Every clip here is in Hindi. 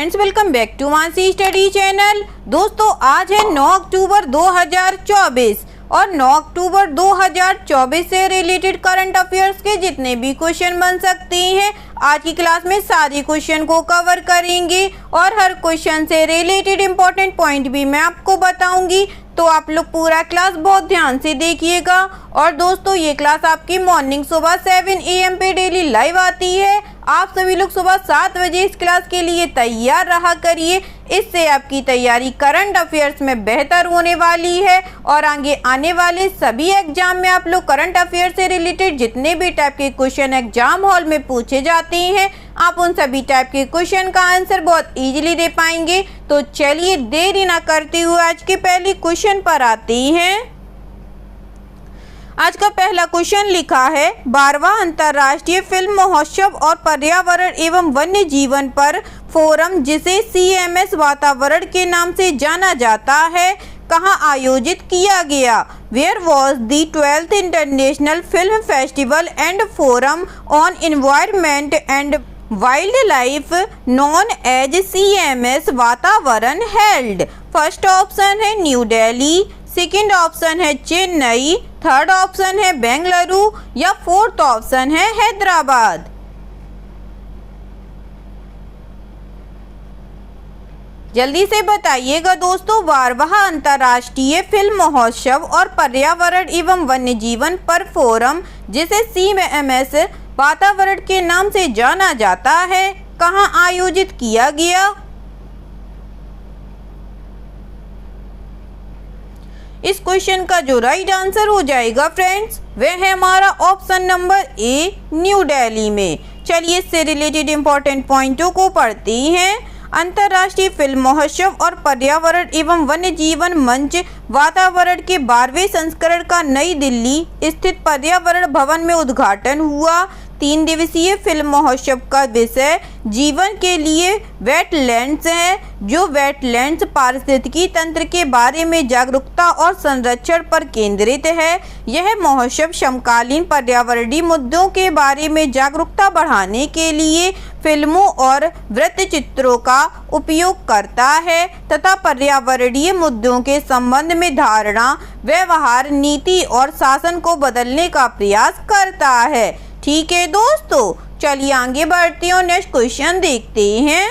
Friends, welcome back to Mansi study channel. दोस्तों, आज है 9 अक्टूबर 2024 और 9 अक्टूबर 2024 से रिलेटेड करंट अफेयर्स के जितने भी क्वेश्चन बन सकते हैं आज की क्लास में सारे क्वेश्चन को कवर करेंगे और हर क्वेश्चन से रिलेटेड इंपॉर्टेंट पॉइंट भी मैं आपको बताऊंगी। तो आप लोग पूरा क्लास बहुत ध्यान से देखिएगा। और दोस्तों, ये क्लास आपकी मॉर्निंग सुबह 7 AM पे डेली लाइव आती है। आप सभी लोग सुबह 7 बजे इस क्लास के लिए तैयार रहा करिए। इससे आपकी तैयारी करंट अफेयर्स में बेहतर होने वाली है और आगे आने वाले सभी एग्जाम में आप लोग करंट अफेयर से रिलेटेड जितने भी टाइप के क्वेश्चन एग्जाम हॉल में पूछे जाते हैं, आप उन सभी टाइप के क्वेश्चन का आंसर बहुत इजीली दे पाएंगे। तो चलिए देरी ना करते हुए आज के पहले क्वेश्चन पर आते हैं। आज का पहला क्वेश्चन लिखा है, 12वां अंतर्राष्ट्रीय फिल्म महोत्सव और पर्यावरण एवं वन्य जीवन पर फोरम, जिसे CMS वातावरण के नाम से जाना जाता है, कहाँ आयोजित किया गया? Where was the 12th International Film Festival and Forum on Environment and Wildlife known as CMS वातावरण held? फर्स्ट ऑप्शन है न्यू दिल्ली, सेकेंड ऑप्शन है चेन्नई, थर्ड ऑप्शन है बेंगलुरु या फोर्थ ऑप्शन है हैदराबाद। जल्दी से बताइएगा दोस्तों। 12वां अंतर्राष्ट्रीय फिल्म महोत्सव और पर्यावरण एवं वन्य जीवन पर फोरम, जिसे CMS वातावरण के नाम से जाना जाता है, कहाँ आयोजित किया गया? इस क्वेश्चन का जो राइट आंसर हो जाएगा फ्रेंड्स, वह है हमारा ऑप्शन नंबर ए, न्यू दिल्ली में। चलिए इससे रिलेटेड इंपॉर्टेंट पॉइंटों को पढ़ते हैं। अंतर्राष्ट्रीय फिल्म महोत्सव और पर्यावरण एवं वन्य जीवन मंच वातावरण के 12वें संस्करण का नई दिल्ली स्थित पर्यावरण भवन में उद्घाटन हुआ। 3 दिवसीय फिल्म महोत्सव का विषय जीवन के लिए वेटलैंड्स है, जो वेटलैंड्स पारिस्थितिकी तंत्र के बारे में जागरूकता और संरक्षण पर केंद्रित है। यह महोत्सव समकालीन पर्यावरणीय मुद्दों के बारे में जागरूकता बढ़ाने के लिए फिल्मों और वृत्तचित्रों का उपयोग करता है तथा पर्यावरणीय मुद्दों के संबंध में धारणा, व्यवहार, नीति और शासन को बदलने का प्रयास करता है। ठीक है दोस्तों, चलिए आगे बढ़ते हैं और नेक्स्ट क्वेश्चन देखते हैं।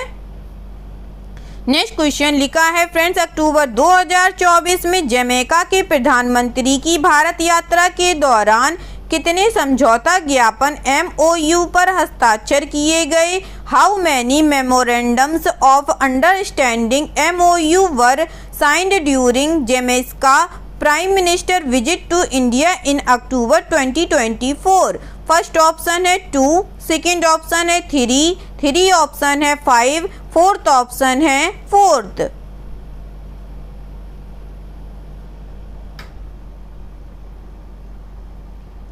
नेक्स्ट क्वेश्चन लिखा है फ्रेंड्स, अक्टूबर 2024 में जमैका के प्रधानमंत्री की भारत यात्रा के दौरान कितने समझौता ज्ञापन MOU पर हस्ताक्षर किए गए? How many memorandums of understanding MOU were signed during Jamaica prime minister visit to India in October 2024? First option है 2, सेकेंड ऑप्शन है 3 ऑप्शन है 5, फोर्थ ऑप्शन है 4।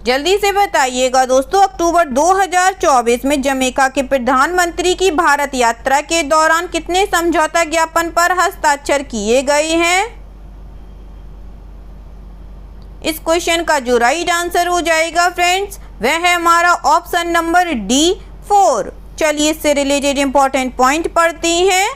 जल्दी से बताइएगा दोस्तों। अक्टूबर 2024 में जमैका के प्रधानमंत्री की भारत यात्रा के दौरान कितने समझौता ज्ञापन पर हस्ताक्षर किए गए हैं? इस क्वेश्चन का जो राइट आंसर हो जाएगा फ्रेंड्स, वह है हमारा ऑप्शन नंबर D, 4। चलिए इससे रिलेटेड इंपॉर्टेंट पॉइंट पढ़ते हैं।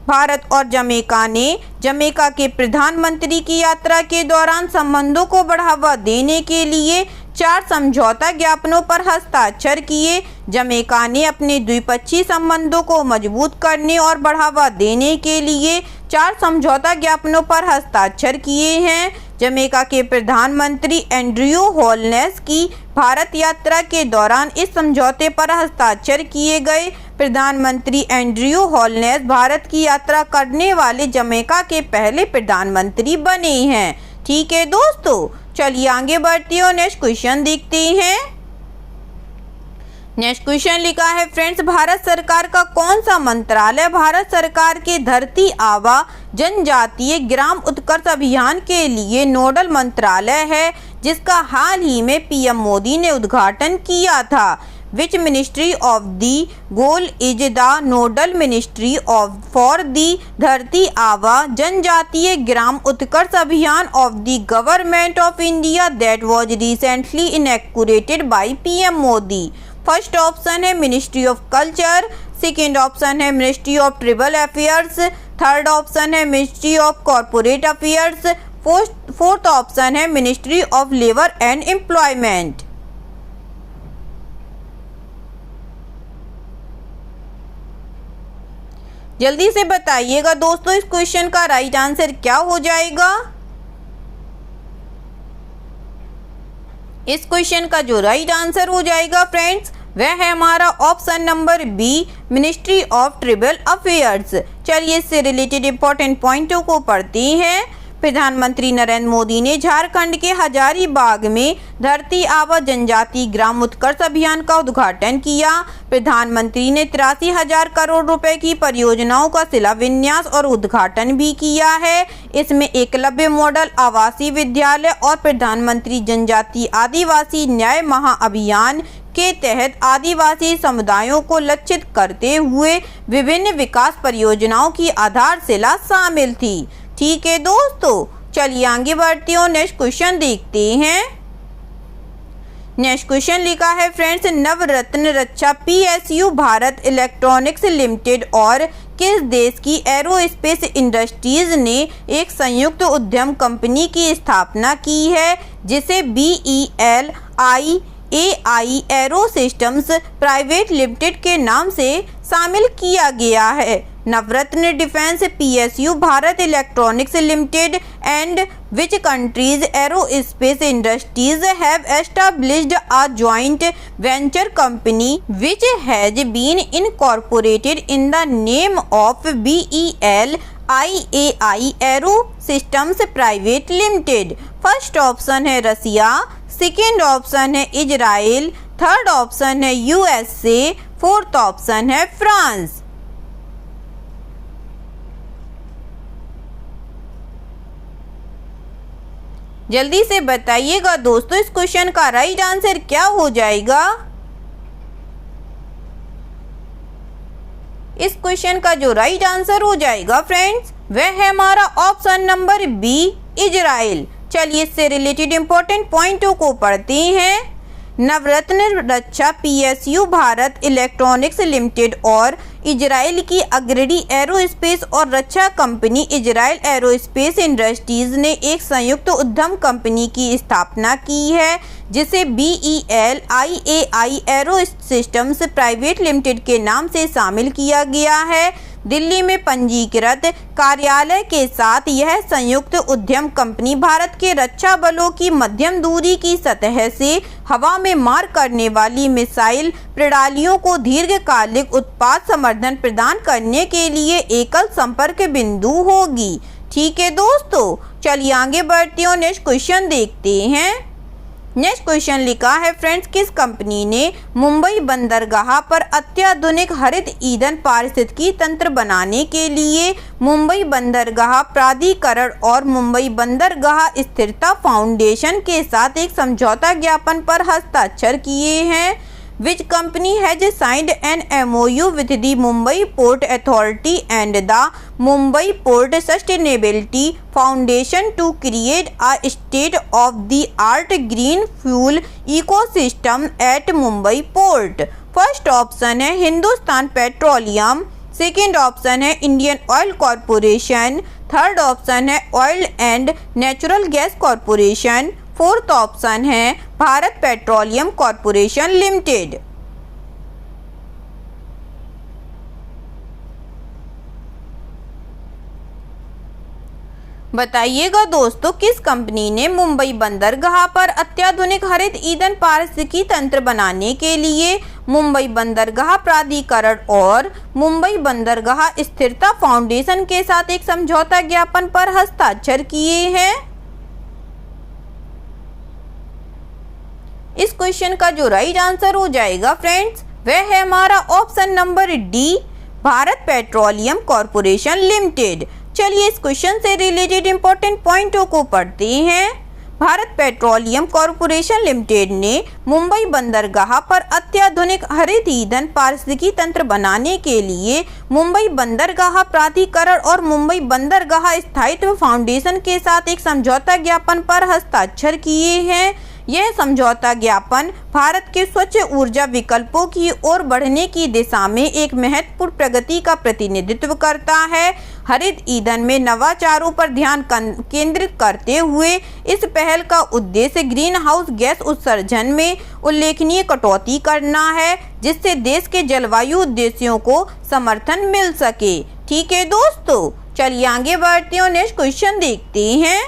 भारत और जमैका ने जमैका के प्रधानमंत्री की यात्रा के दौरान संबंधों को बढ़ावा देने के लिए 4 समझौता ज्ञापनों पर हस्ताक्षर किए। जमैका ने अपने द्विपक्षीय संबंधों को मजबूत करने और बढ़ावा देने के लिए 4 समझौता ज्ञापनों पर हस्ताक्षर किए हैं। जमैका के प्रधानमंत्री एंड्रयू होलनेस की भारत यात्रा के दौरान इस समझौते पर हस्ताक्षर किए गए। प्रधानमंत्री एंड्रयू होलनेस भारत की यात्रा करने वाले जमैका के पहले प्रधानमंत्री बने हैं। ठीक है दोस्तों, चलिए आगे बढ़ते हैं और नेक्स्ट क्वेश्चन देखते हैं। नेक्स्ट क्वेश्चन लिखा है फ्रेंड्स, भारत सरकार का कौन सा मंत्रालय भारत सरकार के धरती आबा जनजातीय ग्राम उत्कर्ष अभियान के लिए नोडल मंत्रालय है, जिसका हाल ही में PM मोदी ने उद्घाटन किया था? Which ministry of the goal is the nodal ministry for the धरती आबा जनजातीय ग्राम उत्कर्ष अभियान of the government of India that was recently inaugurated by PM Modi? First option है ministry of culture, second option है ministry of tribal affairs, third option है ministry of corporate affairs, fourth option है ministry of labour and employment. जल्दी से बताइएगा दोस्तों इस क्वेश्चन का राइट आंसर क्या हो जाएगा। इस क्वेश्चन का जो राइट आंसर हो जाएगा फ्रेंड्स वह है हमारा option number B, ministry of tribal affairs. चलिए इससे रिलेटेड इंपॉर्टेंट पॉइंटों को पढ़ते हैं। प्रधानमंत्री नरेंद्र मोदी ने झारखंड के हजारीबाग में धरती आबा जनजाति ग्राम उत्कर्ष अभियान का उद्घाटन किया। प्रधानमंत्री ने 83,000 करोड़ रुपए की परियोजनाओं का शिलान्यास और उद्घाटन भी किया है। इसमें एकलव्य मॉडल आवासीय विद्यालय और प्रधानमंत्री जनजाति आदिवासी न्याय महाअभियान के तहत आदिवासी समुदायों को लक्षित करते हुए विभिन्न विकास परियोजनाओं की आधारशिला शामिल थी। ठीक है दोस्तों, चलिए आगे बढ़ते हैं, नेक्स्ट क्वेश्चन देखते हैं। नेक्स्ट क्वेश्चन लिखा है फ्रेंड्स, नवरत्न रक्षा PSU भारत इलेक्ट्रॉनिक्स लिमिटेड और किस देश की एरोस्पेस इंडस्ट्रीज ने एक संयुक्त उद्यम कंपनी की स्थापना की है जिसे BELIAI aero systems private limited के नाम से शामिल किया गया है। Navratna defence PSU Bharat electronics limited and which countries aerospace industries have established a joint venture company which has been incorporated in the name of BELIAI Aero Systems Private Limited। First option है रसिया, सेकेंड ऑप्शन है इजराइल, थर्ड ऑप्शन है USA, फोर्थ ऑप्शन है फ्रांस। जल्दी से बताइएगा दोस्तों इस क्वेश्चन का राइट आंसर क्या हो जाएगा। इस क्वेश्चन का जो राइट आंसर हो जाएगा फ्रेंड्स वह है हमारा ऑप्शन नंबर बी, इजराइल। चलिए इससे रिलेटेड इंपॉर्टेंट पॉइंटों को पढ़ते हैं। नवरत्न रक्षा PSU भारत इलेक्ट्रॉनिक्स लिमिटेड और इजराइल की अग्रणी एरोस्पेस और रक्षा कंपनी इजराइल एरोस्पेस इंडस्ट्रीज ने एक संयुक्त उद्यम कंपनी की स्थापना की है जिसे BELIAI aero systems private limited के नाम से शामिल किया गया है। दिल्ली में पंजीकृत कार्यालय के साथ यह संयुक्त उद्यम कंपनी भारत के रक्षा बलों की मध्यम दूरी की सतह से हवा में मार करने वाली मिसाइल प्रणालियों को दीर्घकालिक उत्पाद समर्थन प्रदान करने के लिए एकल संपर्क बिंदु होगी। ठीक है दोस्तों, चलिए आगे बढ़ते हैं, नेक्स्ट क्वेश्चन देखते हैं। नेक्स्ट क्वेश्चन लिखा है फ्रेंड्स, किस कंपनी ने मुंबई बंदरगाह पर अत्याधुनिक हरित ईंधन पारिस्थितिकी तंत्र बनाने के लिए मुंबई बंदरगाह प्राधिकरण और मुंबई बंदरगाह स्थिरता फाउंडेशन के साथ एक समझौता ज्ञापन पर हस्ताक्षर किए हैं? Which company has signed an MOU with the Mumbai Port Authority and the Mumbai Port Sustainability Foundation to create a state-of-the-art green fuel ecosystem at Mumbai Port? First option है हिंदुस्तान पेट्रोलियम, सेकेंड ऑप्शन है Indian oil corporation, third option है oil and natural gas corporation, fourth option है भारत पेट्रोलियम कॉरपोरेशन लिमिटेड। बताइएगा दोस्तों किस कंपनी ने मुंबई बंदरगाह पर अत्याधुनिक हरित ईंधन पारिस्थितिकी तंत्र बनाने के लिए मुंबई बंदरगाह प्राधिकरण और मुंबई बंदरगाह स्थिरता फाउंडेशन के साथ एक समझौता ज्ञापन पर हस्ताक्षर किए हैं? इस क्वेश्चन का जो राइट आंसर हो जाएगा फ्रेंड्स वह है हमारा option number D, Bharat petroleum corporation limited. चलिए इस क्वेश्चन से रिलेटेड इंपॉर्टेंट पॉइंटों को पढ़ते हैं। भारत पेट्रोलियम कॉरपोरेशन लिमिटेड ने मुंबई बंदरगाह पर अत्याधुनिक हरित ईंधन पारिस्थितिकी तंत्र बनाने के लिए मुंबई बंदरगाह प्राधिकरण और मुंबई बंदरगाह स्थायित्व फाउंडेशन के साथ एक समझौता ज्ञापन पर हस्ताक्षर किए हैं। यह समझौता ज्ञापन भारत के स्वच्छ ऊर्जा विकल्पों की ओर बढ़ने की दिशा में एक महत्वपूर्ण प्रगति का प्रतिनिधित्व करता है। हरित ईंधन में नवाचारों पर ध्यान केंद्रित करते हुए इस पहल का उद्देश्य ग्रीन हाउस गैस उत्सर्जन में उल्लेखनीय कटौती करना है, जिससे देश के जलवायु उद्देश्यों को समर्थन मिल सके। ठीक है दोस्तों, चलिए आगे बढ़ते हैं, नेक्स्ट क्वेश्चन देखते हैं।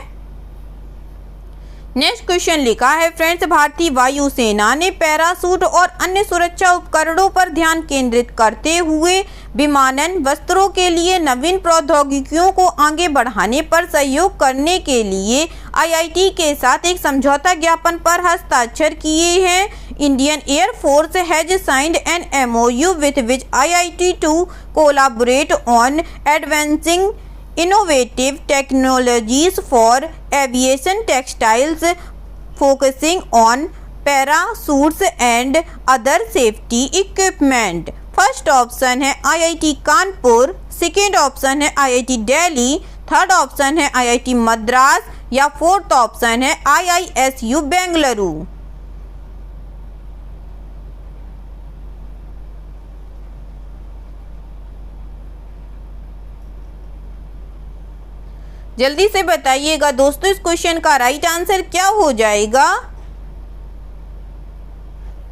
नेक्स्ट क्वेश्चन लिखा है फ्रेंड्स, भारतीय वायुसेना ने पैराशूट और अन्य सुरक्षा उपकरणों पर ध्यान केंद्रित करते हुए विमानन वस्त्रों के लिए नवीन प्रौद्योगिकियों को आगे बढ़ाने पर सहयोग करने के लिए IIT के साथ एक समझौता ज्ञापन पर हस्ताक्षर किए हैं। Indian air force has signed an MOU with which IIT to collaborate on advancing innovative technologies for aviation textiles, focusing on parachutes and other safety equipment। First option है IIT कानपुर, सेकेंड ऑप्शन है IIT दिल्ली, थर्ड ऑप्शन है IIT मद्रास या फोर्थ ऑप्शन है IISU बेंगलुरु। जल्दी से बताइएगा दोस्तों, इस क्वेश्चन का राइट आंसर क्या हो जाएगा।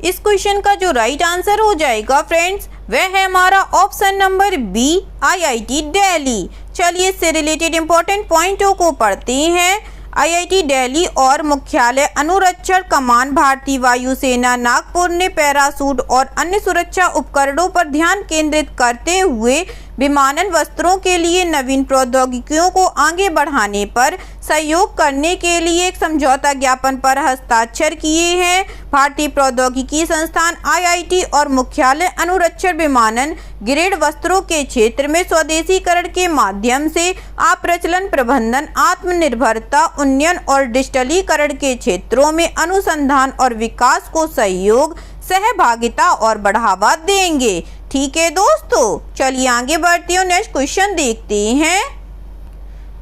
इस क्वेश्चन का जो राइट आंसर हो जाएगा फ्रेंड्स, वह है हमारा option number B IIT Delhi. चलिए इससे रिलेटेड इंपॉर्टेंट पॉइंटों को पढ़ते हैं। IIT दिल्ली और मुख्यालय अनुरक्षण कमान भारतीय वायुसेना नागपुर ने पैराशूट और अन्य सुरक्षा उपकरणों पर ध्यान केंद्रित करते हुए विमानन वस्त्रों के लिए नवीन प्रौद्योगिकियों को आगे बढ़ाने पर सहयोग करने के लिए एक समझौता ज्ञापन पर हस्ताक्षर किए हैं। भारतीय प्रौद्योगिकी संस्थान IIT और मुख्यालय अनुरक्षण विमानन ग्रेड वस्त्रों के क्षेत्र में स्वदेशीकरण के माध्यम से अप्रचलन प्रबंधन, आत्मनिर्भरता, उन्नयन और डिजिटलीकरण के क्षेत्रों में अनुसंधान और विकास को सहयोग, सहभागिता और बढ़ावा देंगे। ठीक है दोस्तों, चलिए आगे बढ़ते हैं, नेक्स्ट क्वेश्चन देखते हैं।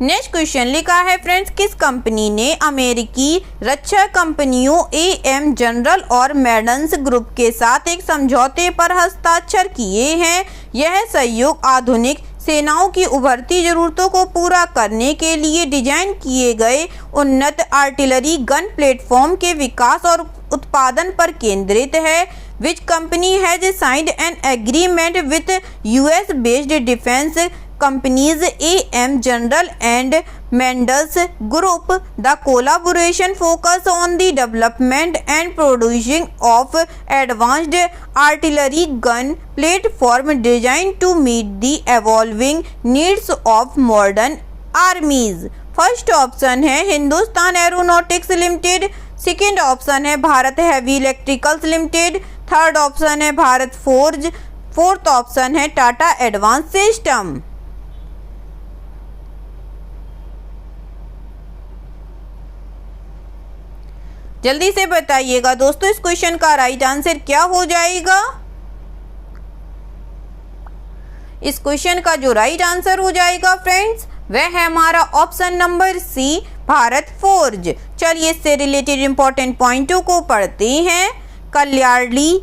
नेक्स्ट क्वेश्चन लिखा है फ्रेंड्स, किस कंपनी ने अमेरिकी रक्षा कंपनियों AM जनरल और मेडन्स ग्रुप के साथ एक समझौते पर हस्ताक्षर किए हैं। यह सहयोग आधुनिक सेनाओं की उभरती जरूरतों को पूरा करने के लिए डिजाइन किए गए उन्नत आर्टिलरी गन प्लेटफॉर्म के विकास और उत्पादन पर केंद्रित है। Which company has signed an agreement with US based defence companies AM General and Mendes Group। The collaboration focus on the development and producing of advanced artillery gun platform designed to meet the evolving needs of modern armies। First option है Hindustan aeronautics limited, second option है Bharat heavy electricals limited, third option है भारत फोर्ज, फोर्थ ऑप्शन है टाटा एडवांस सिस्टम। जल्दी से बताइएगा दोस्तों, इस क्वेश्चन का राइट आंसर क्या हो जाएगा। इस क्वेश्चन का जो राइट आंसर हो जाएगा फ्रेंड्स, वह है हमारा option number C Bharat Forge. चलिए इससे रिलेटेड इंपॉर्टेंट पॉइंटों को पढ़ते हैं। कल्याणी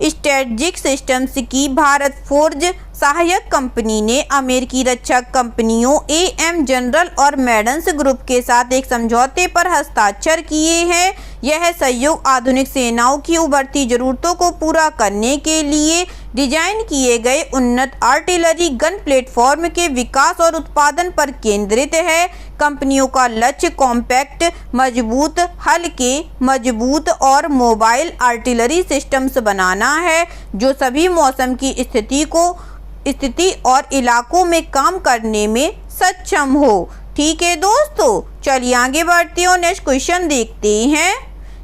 स्ट्रेटेजिक सिस्टम्स की भारत फोर्ज सहायक कंपनी ने अमेरिकी रक्षा कंपनियों AM जनरल और मेडन्स ग्रुप के साथ एक समझौते पर हस्ताक्षर किए हैं। यह सहयोग आधुनिक सेनाओं की उभरती जरूरतों को पूरा करने के लिए डिजाइन किए गए उन्नत आर्टिलरी गन प्लेटफॉर्म के विकास और उत्पादन पर केंद्रित है। कंपनियों का लक्ष्य कॉम्पैक्ट, मजबूत, हल्के, मजबूत और मोबाइल आर्टिलरी सिस्टम्स बनाना है जो सभी मौसम की स्थिति और इलाकों में काम करने में सक्षम हो। ठीक है दोस्तों, चलिए आगे बढ़ते हो, नेक्स्ट क्वेश्चन देखते हैं।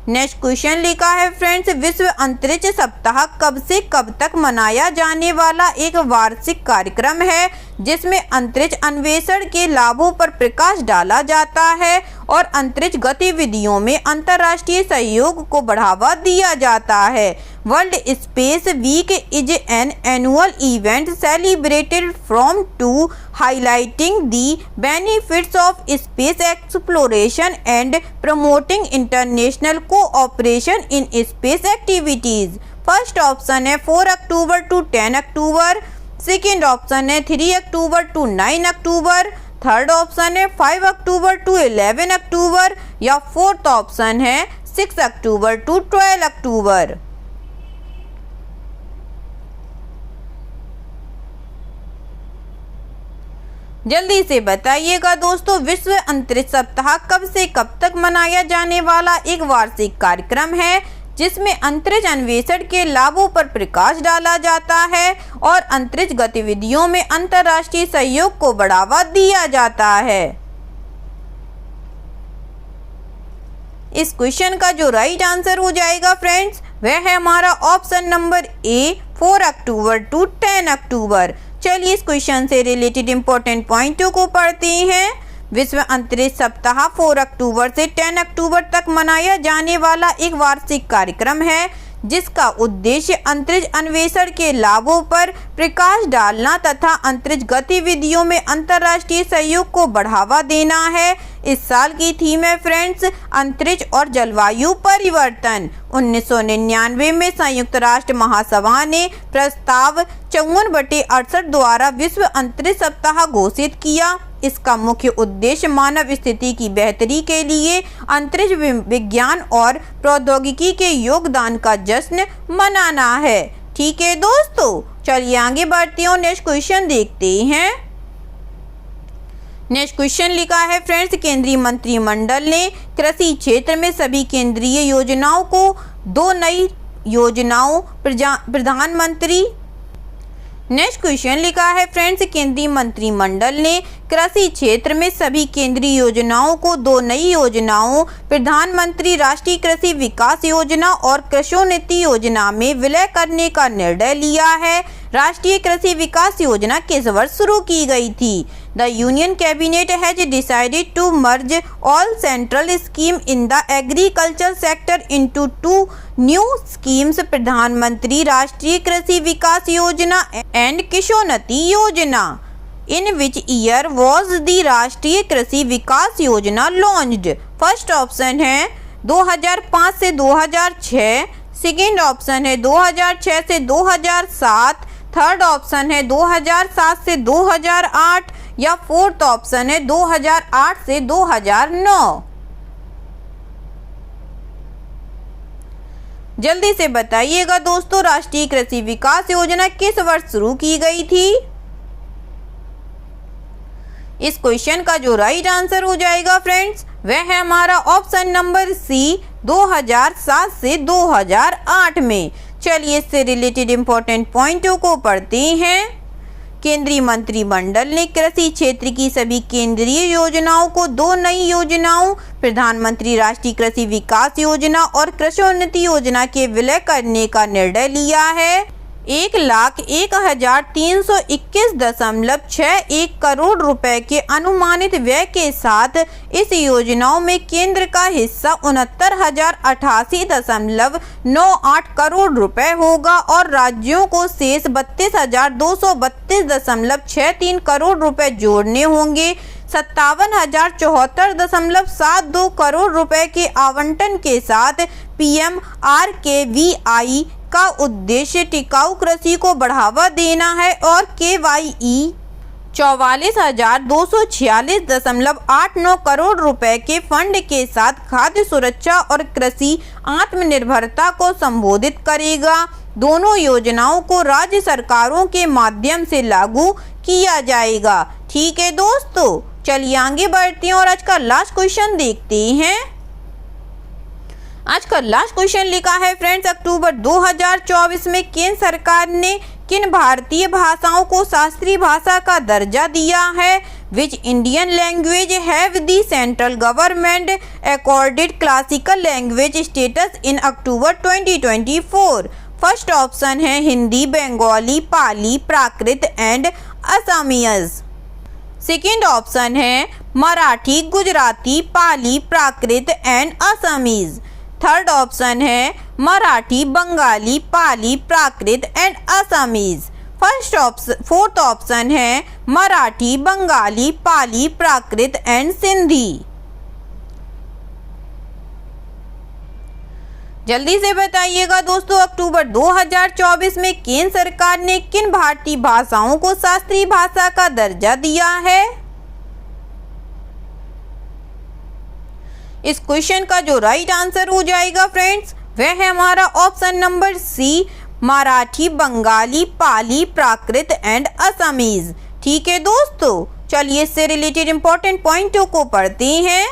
नेक्स्ट क्वेश्चन लिखा है फ्रेंड्स, विश्व अंतरिक्ष सप्ताह कब से कब तक मनाया जाने वाला एक वार्षिक कार्यक्रम है जिसमें अंतरिक्ष अन्वेषण के लाभों पर प्रकाश डाला जाता है और अंतरिक्ष गतिविधियों में अंतर्राष्ट्रीय सहयोग को बढ़ावा दिया जाता है। World space week is an annual event celebrated from to highlighting the benefits of space exploration and promoting international cooperation in space activities। First option है 4 October to 10 October, second option है 3 अक्टूबर टू 9 अक्टूबर, थर्ड ऑप्शन है 5 अक्टूबर टू 11 अक्टूबर या फोर्थ ऑप्शन है 6 अक्टूबर टू 12 अक्टूबर। जल्दी से बताइएगा दोस्तों, विश्व अंतरिक्ष सप्ताह कब से कब तक मनाया जाने वाला एक वार्षिक कार्यक्रम है जिसमें अंतरिक्ष अन्वेषण के लाभों पर प्रकाश डाला जाता है और अंतरिक्ष गतिविधियों में अंतर्राष्ट्रीय सहयोग को बढ़ावा दिया जाता है। इस क्वेश्चन का जो राइट आंसर हो जाएगा फ्रेंड्स, वह है हमारा option number A 4 October to 10 October. चलिए इस क्वेश्चन से रिलेटेड इंपॉर्टेंट पॉइंटों को पढ़ते हैं। विश्व अंतरिक्ष सप्ताह 4 अक्टूबर से 10 अक्टूबर तक मनाया जाने वाला एक वार्षिक कार्यक्रम है जिसका उद्देश्य अंतरिक्ष अन्वेषण के लाभों पर प्रकाश डालना तथा अंतरिक्ष गतिविधियों में अंतर्राष्ट्रीय सहयोग को बढ़ावा देना है। इस साल की थीम है फ्रेंड्स अंतरिक्ष और जलवायु परिवर्तन। 1999 में संयुक्त राष्ट्र महासभा ने प्रस्ताव 54/68 द्वारा विश्व अंतरिक्ष सप्ताह घोषित किया। इसका मुख्य उद्देश्य मानव स्थिति की बेहतरी के लिए अंतरिक्ष विज्ञान और प्रौद्योगिकी के योगदान का जश्न मनाना है। ठीक है दोस्तों, चलिए आगे बढ़ते हैं, नेक्स्ट क्वेश्चन देखते हैं। नेक्स्ट क्वेश्चन लिखा है फ्रेंड्स, केंद्रीय मंत्रिमंडल ने कृषि क्षेत्र में सभी केंद्रीय योजनाओं को 2 नई योजनाओं प्रधानमंत्री। नेक्स्ट क्वेश्चन लिखा है फ्रेंड्स, केंद्रीय मंत्रिमंडल ने कृषि क्षेत्र में सभी केंद्रीय योजनाओं को 2 नई योजनाओं प्रधानमंत्री राष्ट्रीय कृषि विकास योजना और कृषोन्नति योजना में विलय करने का निर्णय लिया है। राष्ट्रीय कृषि विकास योजना किस वर्ष शुरू की गई थी? The union cabinet has decided to merge all central scheme in the agriculture sector into 2 new schemes, Pradhan Mantri Rashtriya Krishi Vikas Yojana and Krishonnati Yojana. In which year was the Rashtriya Krishi Vikas योजना लॉन्च्ड? फर्स्ट ऑप्शन है 2005 से 2006, सेकेंड ऑप्शन है 2006 से 2007, थर्ड ऑप्शन है 2007 से 2008 या फोर्थ ऑप्शन है 2008 से 2009। जल्दी से बताइएगा दोस्तों, राष्ट्रीय कृषि विकास योजना किस वर्ष शुरू की गई थी? इस क्वेश्चन का जो राइट आंसर हो जाएगा फ्रेंड्स, वह है हमारा ऑप्शन नंबर सी 2007 से 2008 में। चलिए इससे रिलेटेड इंपॉर्टेंट पॉइंटों को पढ़ते हैं। केंद्रीय मंत्रिमंडल ने कृषि क्षेत्र की सभी केंद्रीय योजनाओं को 2 नई योजनाओं प्रधानमंत्री राष्ट्रीय कृषि विकास योजना और कृषोन्नति योजना के विलय करने का निर्णय लिया है। 1,01,321.61 करोड़ रुपए के अनुमानित व्यय के साथ इस योजनाओं में केंद्र का हिस्सा 69,088.98 करोड़ रुपए होगा और राज्यों को शेष 32,232.63 करोड़ रुपए जोड़ने होंगे। 57,074.72 करोड़ रुपए के आवंटन के साथ PMRKVI का उद्देश्य टिकाऊ कृषि को बढ़ावा देना है और KYE 44,246.89 करोड़ रुपए के फंड के साथ खाद्य सुरक्षा और कृषि आत्मनिर्भरता को संबोधित करेगा। दोनों योजनाओं को राज्य सरकारों के माध्यम से लागू किया जाएगा। ठीक है दोस्तों, चलिए आगे बढ़ते हैं और आज का लास्ट क्वेश्चन देखते हैं। आज का लास्ट क्वेश्चन लिखा है फ्रेंड्स, अक्टूबर 2024 में केंद्र सरकार ने किन भारतीय भाषाओं को शास्त्रीय भाषा का दर्जा दिया है? Which Indian language have the central government accorded classical language status in October 2024? First option है Hindi, Bengali, Pali, Prakrit and असमियज। Second option है मराठी, गुजराती, पाली, Prakrit and Assamese. Third option है Marathi, Bengali, Pali, Prakrit and Assamese. Fourth option है मराठी, बंगाली, पाली, प्राकृत एंड सिंधी। जल्दी से बताइएगा दोस्तों, अक्टूबर 2024 में केंद्र सरकार ने किन भारतीय भाषाओं को शास्त्रीय भाषा का दर्जा दिया है? इस क्वेश्चन का जो राइट आंसर हो जाएगा फ्रेंड्स, वह है हमारा option number C, Marathi, Bengali, Pali, Prakrit and Assamese. ठीक है दोस्तों, चलिए इससे रिलेटेड इंपॉर्टेंट पॉइंटों को पढ़ते हैं।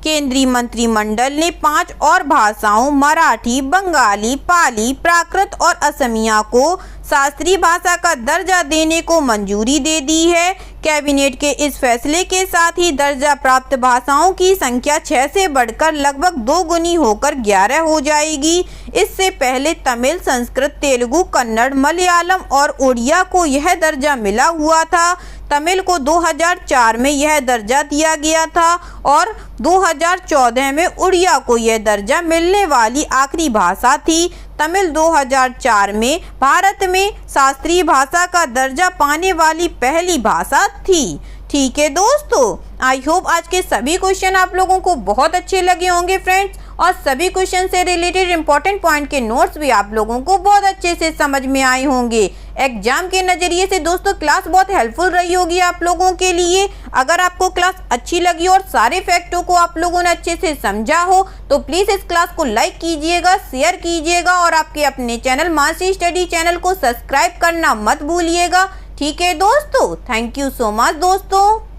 केंद्रीय मंत्रिमंडल ने 5 और भाषाओं मराठी, बंगाली, पाली, प्राकृत और असमिया को शास्त्रीय भाषा का दर्जा देने को मंजूरी दे दी है। कैबिनेट के इस फैसले के साथ ही दर्जा प्राप्त भाषाओं की संख्या 6 से बढ़कर लगभग 2 गुनी होकर 11 हो जाएगी। इससे पहले तमिल, संस्कृत, तेलुगु, कन्नड़, मलयालम और उड़िया को यह दर्जा मिला हुआ था। तमिल को 2004 में यह दर्जा दिया गया था और 2014 में उड़िया को यह दर्जा मिलने वाली आखिरी भाषा थी। तमिल 2004 में भारत में शास्त्रीय भाषा का दर्जा पाने वाली पहली भाषा थी। ठीक है दोस्तों, आई होप आज के सभी क्वेश्चन आप लोगों को बहुत अच्छे लगे होंगे फ्रेंड्स, और सभी क्वेश्चन से रिलेटेड इंपॉर्टेंट पॉइंट के नोट्स भी आप लोगों को बहुत अच्छे से समझ में आए होंगे। एग्जाम के नज़रिए से दोस्तों क्लास बहुत हेल्पफुल रही होगी आप लोगों के लिए। अगर आपको क्लास अच्छी लगी और सारे फैक्टों को आप लोगों ने अच्छे से समझा हो तो प्लीज़ इस क्लास को लाइक कीजिएगा, शेयर कीजिएगा और आपके अपने चैनल मानसी स्टडी चैनल को सब्सक्राइब करना मत भूलिएगा। ठीक है दोस्तों, थैंक यू सो मच दोस्तों।